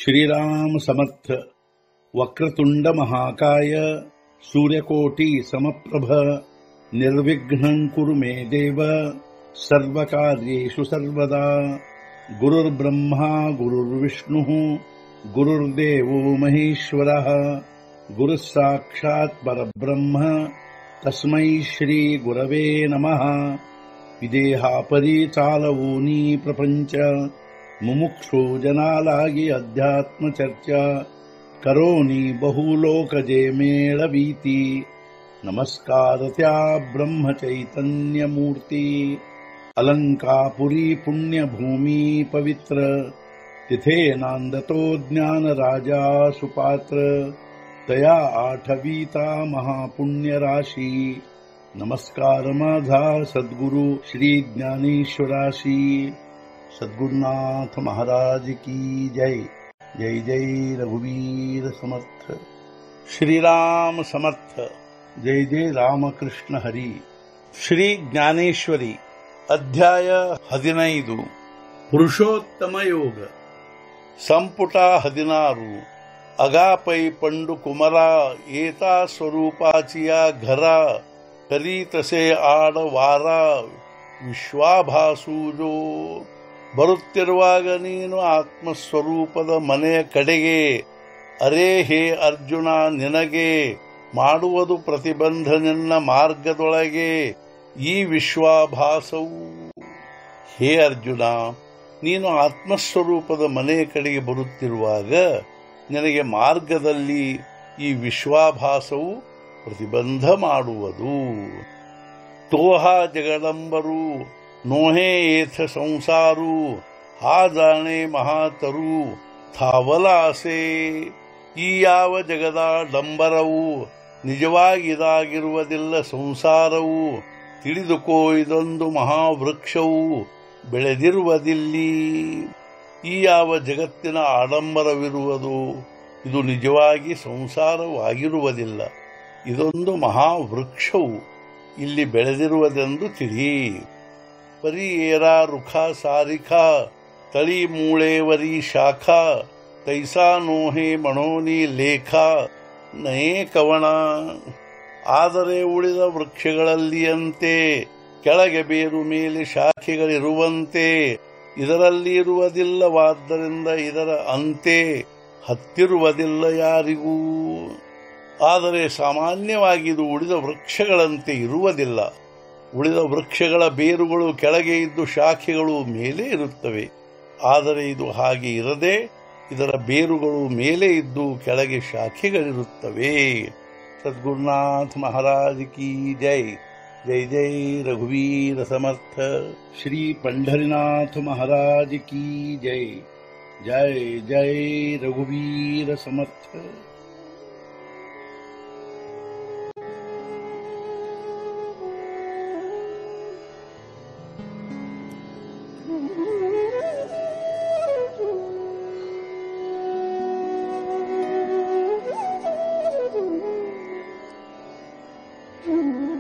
श्रीराम समर्थ। वक्रतुंड महाकाय सूर्यकोटि समप्रभ निर्विघ्नं कुरु मे देव सर्वकार्येषु सर्वदा। गुरुर्ब्रह्मा गुरुर्विष्णुः गुरुर्देवो महेश्वरः गुरुः साक्षात् परब्रह्म तस्मै श्री गुरवे नमः। विदेहापरि चालवूनी प्रपंच मुमुक्षु जनालागी अध्यात्म चर्चा करोनी बहुलोकजे मेळवीती। नमस्कार त्या ब्रह्म चैतन्य मूर्ती अलंकापुरी पुण्यभूमी पवित्र तिथे नांदतो ज्ञान राजा सुपात्र तया आठवीता महापुण्य राशी। नमस्कार माझा सद्गुरु श्री ज्ञानेश्वराशी। सद्गुरुनाथ महाराज की जय। जय जय रघुवीर समर्थ। श्रीराम समर्थ। जय जय रामकृष्ण हरी। श्री ज्ञानेश्वरी अध्याय 15 पुरुषोत्तम योग संपुಟ 16 अगापै पंडु कुमरा येता स्वरूपाचिया घरा करी तसे आड वारा ವಿಶ್ವಾಭಾಸೂಜೋ ಬರುತ್ತಿರುವಾಗ ನೀನು ಆತ್ಮಸ್ವರೂಪದ ಮನೆಯ ಕಡೆಗೆ ಅರೇ ಹೇ ಅರ್ಜುನ ನಿನಗೆ ಮಾಡುವುದು ಪ್ರತಿಬಂಧ ನಿನ್ನ ಮಾರ್ಗದೊಳಗೆ ಈ ವಿಶ್ವಾಭಾಸವು। ಹೇ ಅರ್ಜುನ, ನೀನು ಆತ್ಮಸ್ವರೂಪದ ಮನೆಯ ಕಡೆಗೆ ಬರುತ್ತಿರುವಾಗ ನಿನಗೆ ಮಾರ್ಗದಲ್ಲಿ ಈ ವಿಶ್ವಾಭಾಸವು ಪ್ರತಿಬಂಧ ಮಾಡುವುದು। ತೋಹ ಜಗದಂಬರು ನೋಹೇ ಏಥ ಸಂಸಾರು ಹಾ ಜಾಣೆ ಮಹಾತರು ಥಾವಲ ಆಸೆ। ಈ ಯಾವ ಜಗದ ಡಂಬರವು ನಿಜವಾಗಿದಾಗಿರುವುದಿಲ್ಲ ಸಂಸಾರವು ತಿಳಿದುಕೋ ಇದೊಂದು ಮಹಾವೃಕ್ಷವು ಬೆಳೆದಿರುವುದಿಲ್ಲಿ। ಈ ಯಾವ ಜಗತ್ತಿನ ಆಡಂಬರವಿರುವುದು ಇದು ನಿಜವಾಗಿ ಸಂಸಾರವಾಗಿರುವುದಿಲ್ಲ, ಇದೊಂದು ಮಹಾವೃಕ್ಷವು ಇಲ್ಲಿ ಬೆಳೆದಿರುವುದೆಂದು ತಿಳಿ। ಪರಿ ಏರ ರುಖ ಸಾರಿಖ ತಳಿ ಮೂಳೆವರಿ ಶಾಖ ತೈಸಾ ನೋಹೆ ಮಣೋನಿ ಲೇಖ ನಯೇ ಕವಣ। ಆದರೆ ಉಳಿದ ವೃಕ್ಷಗಳಲ್ಲಿಯಂತೆ ಕೆಳಗೆ ಬೇರು ಮೇಲೆ ಶಾಖೆಗಳಿರುವಂತೆ ಇದರಲ್ಲಿ ಇರುವುದಿಲ್ಲವಾದ್ದರಿಂದ ಇದರ ಅಂತೆ ಹತ್ತಿರುವುದಿಲ್ಲ ಯಾರಿಗೂ। ಆದರೆ ಸಾಮಾನ್ಯವಾಗಿ ಇದು ಉಳಿದ ವೃಕ್ಷಗಳಂತೆ ಇರುವುದಿಲ್ಲ। ಉಳಿದ ವೃಕ್ಷಗಳ ಬೇರುಗಳು ಕೆಳಗೆ ಇದ್ದು ಶಾಖೆಗಳು ಮೇಲೆ ಇರುತ್ತವೆ, ಆದರೆ ಇದು ಹಾಗೆ ಇರದೆ ಇದರ ಬೇರುಗಳು ಮೇಲೆ ಇದ್ದು ಕೆಳಗೆ ಶಾಖೆಗಳಿರುತ್ತವೆ। ಸದ್ಗುರುನಾಥ ಮಹಾರಾಜ್ ಕಿ ಜೈ। ಜೈ ಜೈ ರಘುವೀರ ಸಮರ್ಥ। ಶ್ರೀ पंढरीनाथ महाराज की जय। जय जय रघुवीर समर्थ। Mm-hmm.